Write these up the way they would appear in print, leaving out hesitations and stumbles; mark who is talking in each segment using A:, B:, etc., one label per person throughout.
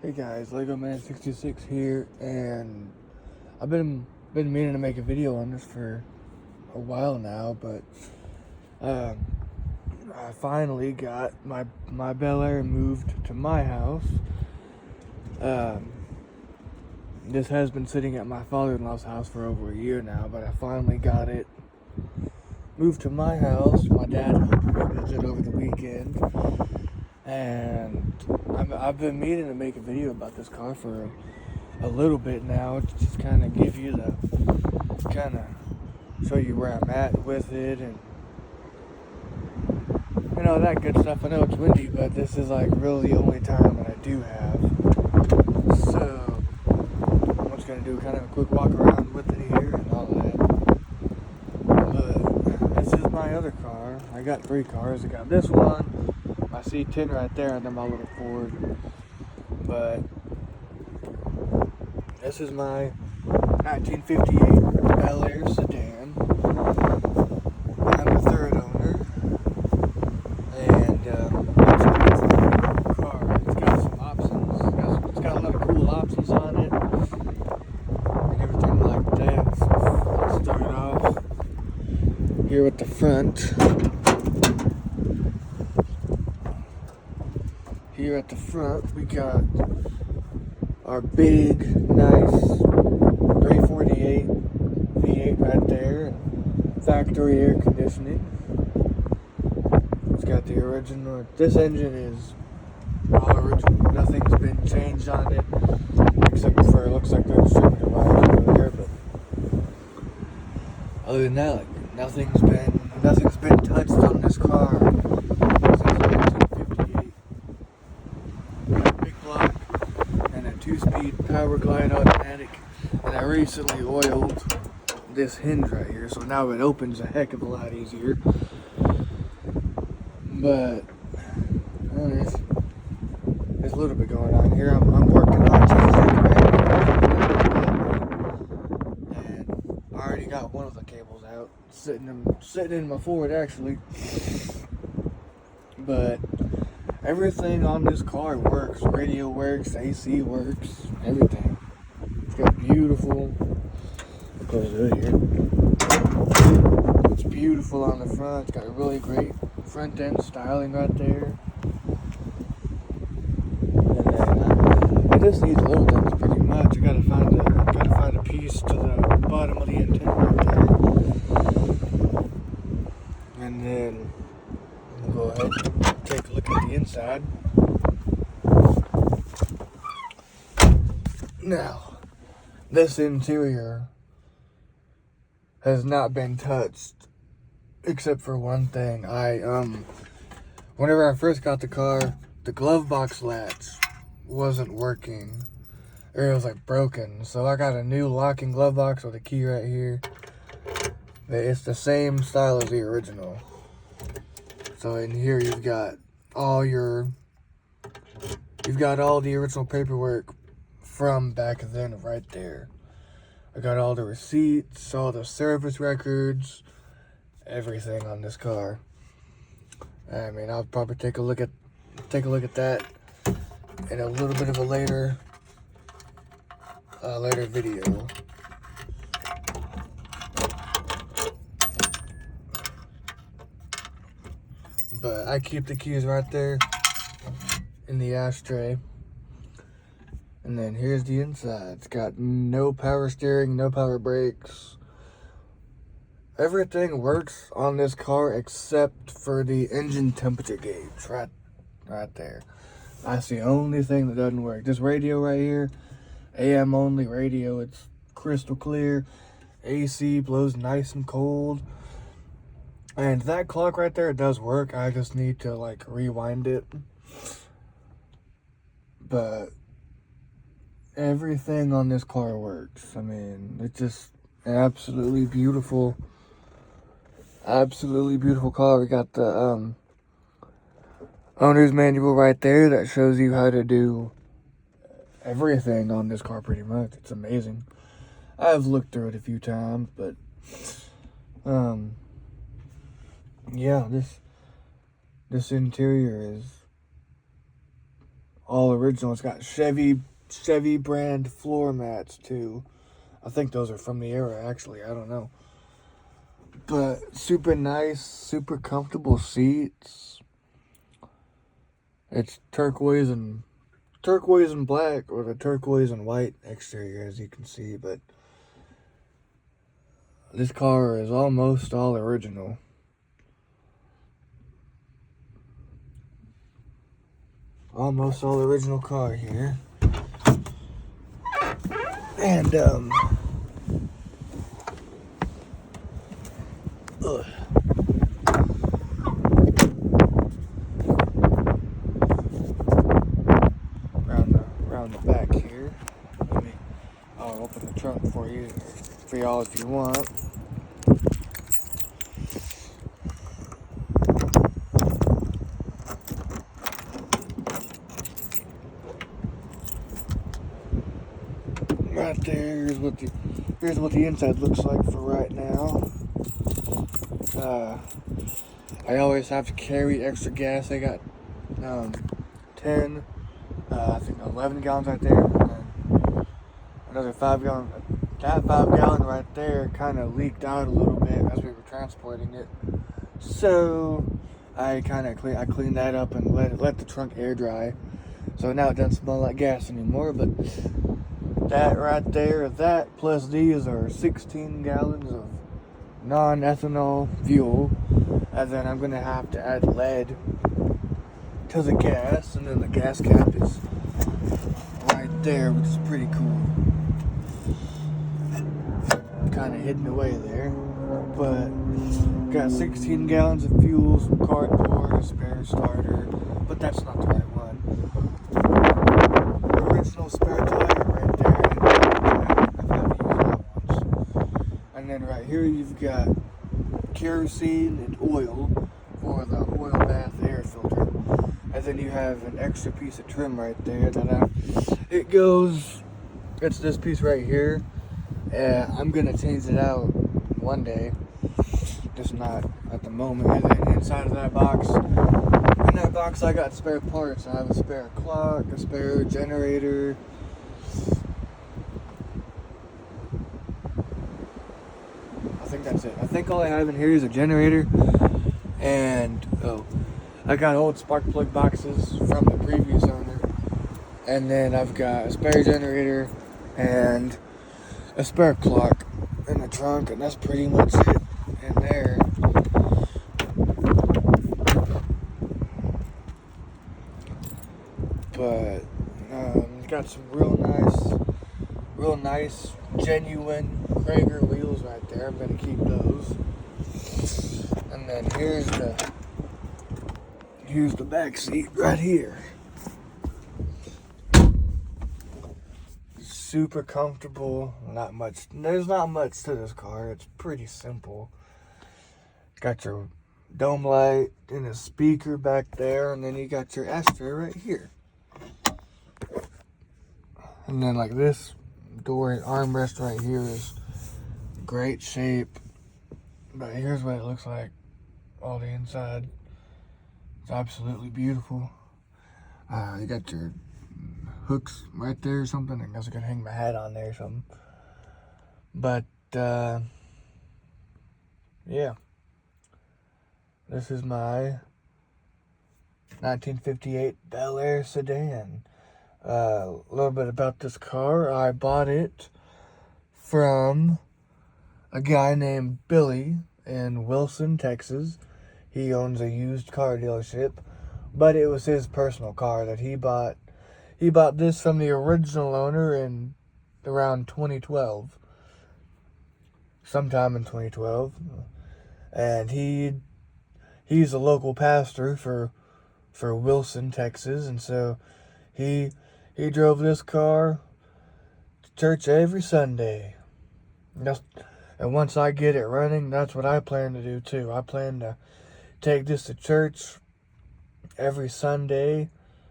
A: Hey guys, Lego Man 66 here, and I've been meaning to make a video on this for a while now, but I finally got my Bel Air moved to my house. This has been sitting at my father-in-law's house for over a year now, but I finally got it moved to my house. My dad helped me with it over the weekend, and I've been meaning to make a video about this car for a little bit now, to just kind of give you show you where I'm at with it, and that good stuff. I know it's windy, but this is like really the only time that I do have. So I'm just gonna do kind of a quick walk around with it here and all that. But this is my other car. I got three cars. I got this one, my C10 right there, and then my little Ford. But this is my 1958 Bel Air sedan. I'm the third owner, and it's a beautiful car. It's got some options. It's got a lot of cool options on it, and everything like that. So let's start off here with the front. Here at the front, we got our big, nice 348 V8 right there, and factory air conditioning. It's got the original. This engine is all original. Nothing's been changed on it, except for it looks like they're stripping the wires over there. But other than that, like, nothing's been touched on this car since 1958. Big block and a 2-speed Powerglide automatic, and I recently oiled this hinge right here, so now it opens a heck of a lot easier. But there's a little bit going on here. I'm working on changing the battery, and I already got one of the cables out, sitting in my Ford actually. But everything on this car works. Radio works, AC works, everything. It's got beautiful. I'll close the hood here. It's beautiful on the front. It's got a really great front end styling right there. And then it just needs little things pretty much. I gotta find a piece to the bottom of the antenna right there. And then we'll go ahead and take a look at the inside. Now, this interior has not been touched except for one thing. Whenever I first got the car, the glove box latch wasn't working, or it was like broken. So I got a new locking glove box with a key right here. It's the same style as the original. So in here you've got all the original paperwork from back then right there. I got all the receipts, all the service records, everything on this car. I mean, I'll probably take a look at that in a little bit of a later video. But I keep the keys right there in the ashtray. And then here's the inside. It's got no power steering, no power brakes. Everything works on this car except for the engine temperature gauge right there. That's the only thing that doesn't work. This radio right here, AM only radio. It's crystal clear. AC blows nice and cold. And that clock right there, it does work. I just need to like rewind it. But everything on this car works. I mean, it's just an absolutely beautiful car. We got the owner's manual right there that shows you how to do everything on this car pretty much. It's amazing. I've looked through it a few times, but yeah, this interior is all original. It's got Chevy brand floor mats too. I think those are from the era, actually. I don't know. But super nice, super comfortable seats. It's turquoise and black, or the turquoise and white exterior, as you can see. But this car is almost all original. Almost all original car here. And ugh. Around the back here. I'll open the trunk for y'all if you want. Right there, here's what the inside looks like for right now. I always have to carry extra gas. I got 10, I think 11 gallons right there, and then another 5 gallon. That 5 gallon right there kind of leaked out a little bit as we were transporting it. So I cleaned that up and let the trunk air dry. So now it doesn't smell like gas anymore. But that right there, that plus these are 16 gallons of non-ethanol fuel. And then I'm gonna have to add lead to the gas, and then the gas cap is right there, which is pretty cool. Kind of hidden away there, but got 16 gallons of fuel, some cardboard, a spare starter, but that's not the right one. Original spare tire right there. I've had to use that once. And then right here you've got kerosene and oil for the oil bath air filter. And then you have an extra piece of trim right there it's this piece right here. I'm gonna change it out one day, just not at the moment. And then inside of that box, I got spare parts. I have a spare clock, a spare generator. I think that's it. I think all I have in here is a generator, and I got old spark plug boxes from the previous owner, and then I've got a spare generator and a spare clock in the trunk, and that's pretty much it in there. But got some real nice, genuine Krager wheels right there. I'm gonna keep those. And then here's the back seat right here. Super comfortable. There's not much to this car. It's pretty simple. Got your dome light and a speaker back there, and then you got your ashtray right here. And then like this door armrest right here is great shape. But here's what it looks like all the inside. It's absolutely beautiful. You got your hooks right there or something. I guess I could hang my hat on there or something. But yeah, this is my 1958 Bel Air sedan. A little bit about this car. I bought it from a guy named Billy in Wilson, Texas. He owns a used car dealership, but it was his personal car that he bought. He bought this from the original owner in around 2012, sometime in 2012, and he's a local pastor for Wilson, Texas, and so he drove this car to church every Sunday. And once I get it running, that's what I plan to do too. I plan to take this to church every Sunday,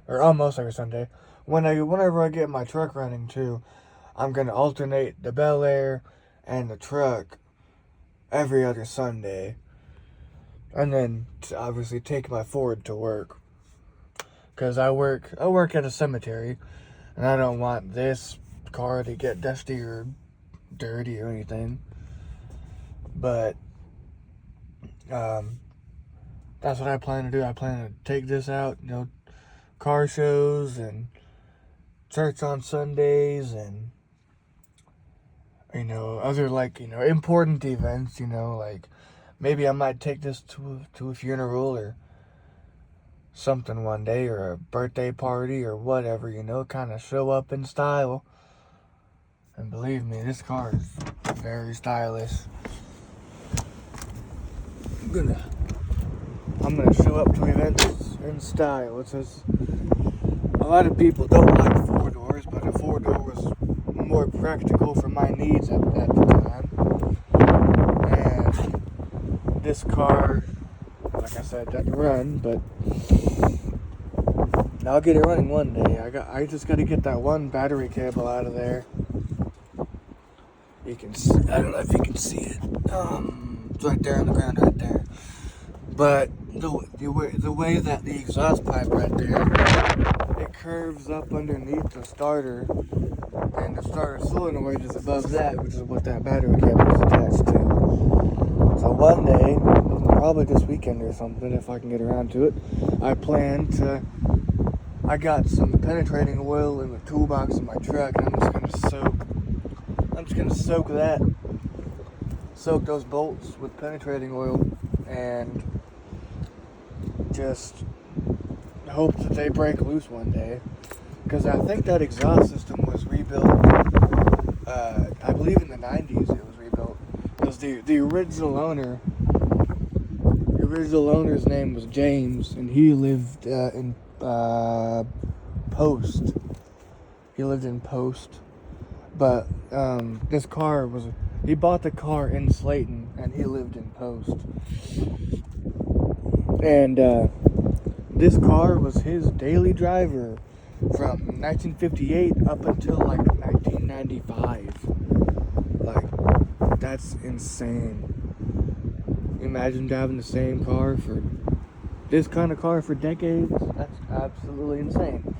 A: or almost every Sunday. Whenever I get my truck running too, I'm gonna alternate the Bel Air and the truck every other Sunday, and then obviously take my Ford to work. because I work at a cemetery, and I don't want this car to get dusty or dirty or anything. But that's what I plan to do. I plan to take this out, car shows and church on Sundays, and other important events. Like maybe I might take this to a funeral or something one day, or a birthday party or whatever. Kind of show up in style. And believe me, this car is very stylish. I'm gonna show up to events in style. It's just, a lot of people don't like 4-doors, but a 4-door was more practical for my needs at the time. And this car, like I said, doesn't run, but I'll get it running one day. I just gotta get that one battery cable out of there. You can see, I don't know if you can see it. It's right there on the ground, right there. But the way that the exhaust pipe right there, it curves up underneath the starter, and the starter solenoid is above that, which is what that battery cable is attached to. So one day, probably this weekend or something, if I can get around to it, I got some penetrating oil in the toolbox in my truck, and I'm just gonna soak those bolts with penetrating oil, and just hope that they break loose one day. Because I think that exhaust system was rebuilt, I believe in the 90s it was rebuilt. Because the original owner's name was James, and he lived in Post. He lived in Post. But this car he bought the car in Slayton, and he lived in Post. And this car was his daily driver from 1958 up until 1995. That's insane. Imagine driving the same car this kind of car for decades. That's absolutely insane.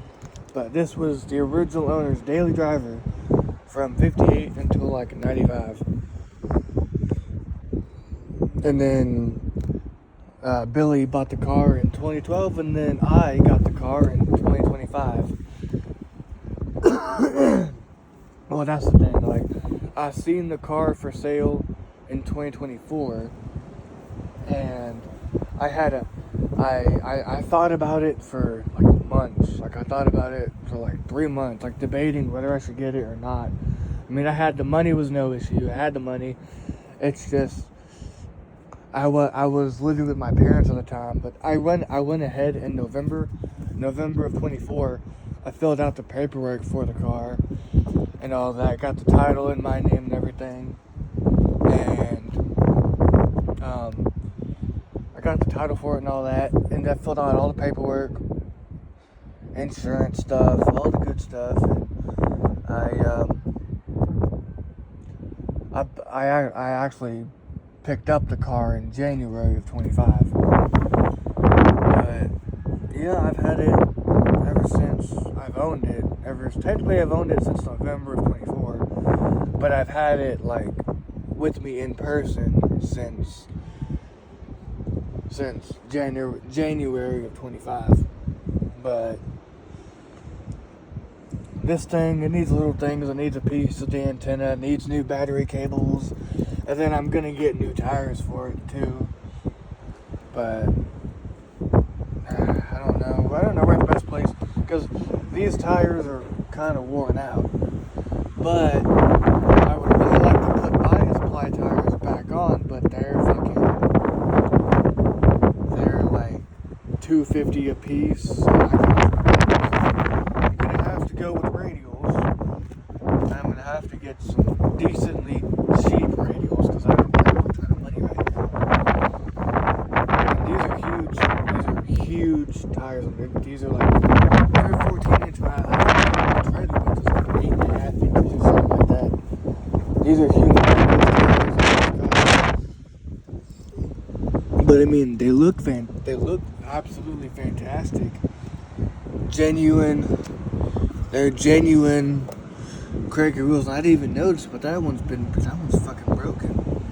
A: But this was the original owner's daily driver from 58 until 95. And then Billy bought the car in 2012, and then I got the car in 2025. Well, that's the thing. I seen the car for sale in 2024, and I thought about it for months. I thought about it for 3 months, debating whether I should get it or not. I mean, the money was no issue. I had the money. It's just, I was living with my parents at the time, but I went ahead in November of 24. I filled out the paperwork for the car and all that. Got the title in my name and everything, and I got the title for it and all that, and I filled out all the paperwork, insurance stuff, all the good stuff. And I actually picked up the car in January of 25. But yeah, I've had it ever since I've owned it. Technically I've owned it since November of 24, but I've had it with me in person since January of 25. But this thing, it needs little things. It needs a piece of the antenna. It needs new battery cables. And then I'm going to get new tires for it too. But I don't know where the best place. Because these tires are kind of worn out. But I would really like to put bias ply tires back on. But they're $250 a piece. I'm gonna have to go with radials. I'm gonna have to get some decently cheap radials because I don't have a ton of money right now. And these are huge tires. These are every 14-inch. I tried to put this 8.5 inches or something like that. These are huge tires. But I mean, they look absolutely fantastic. genuine Quaker wheels. And I didn't even notice, but that one's fucking broken.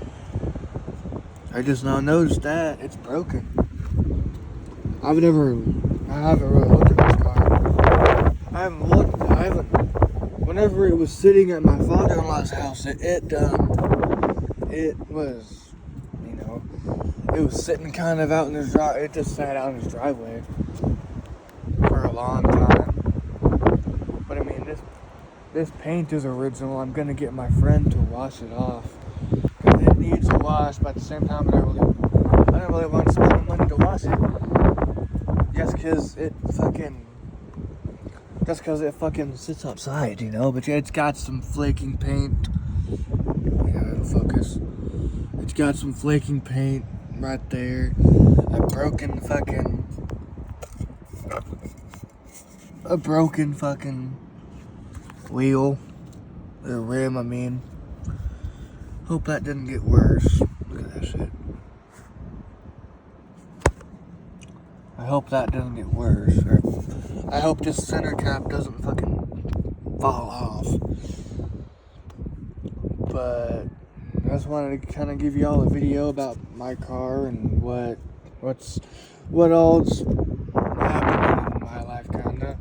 A: I just now noticed that it's broken. I haven't really looked at this car. Whenever it was sitting at my father-in-law's house, it was, it was sitting kind of out in his driveway. It just sat out in his driveway for a long time. But I mean, this paint is original. I'm gonna get my friend to wash it off. Cause it needs a wash, but at the same time, I don't really want to spend the money to wash it. Just cause it fucking sits outside, But yeah, it's got some flaking paint. Yeah, it'll focus. It's got some flaking paint right there. A broken fucking wheel. The rim, I mean. Hope that didn't get worse. Look at that shit. I hope that doesn't get worse. I hope this center cap doesn't fucking fall off. But I just wanted to kind of give you all a video about my car and what all's happening in my life, kinda.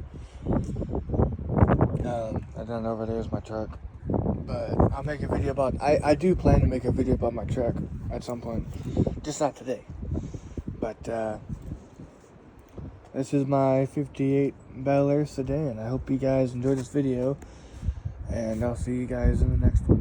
A: And then over there's my truck. But I'll make a video about. I do plan to make a video about my truck at some point, just not today. But this is my '58 Bel Air sedan. I hope you guys enjoyed this video, and I'll see you guys in the next one.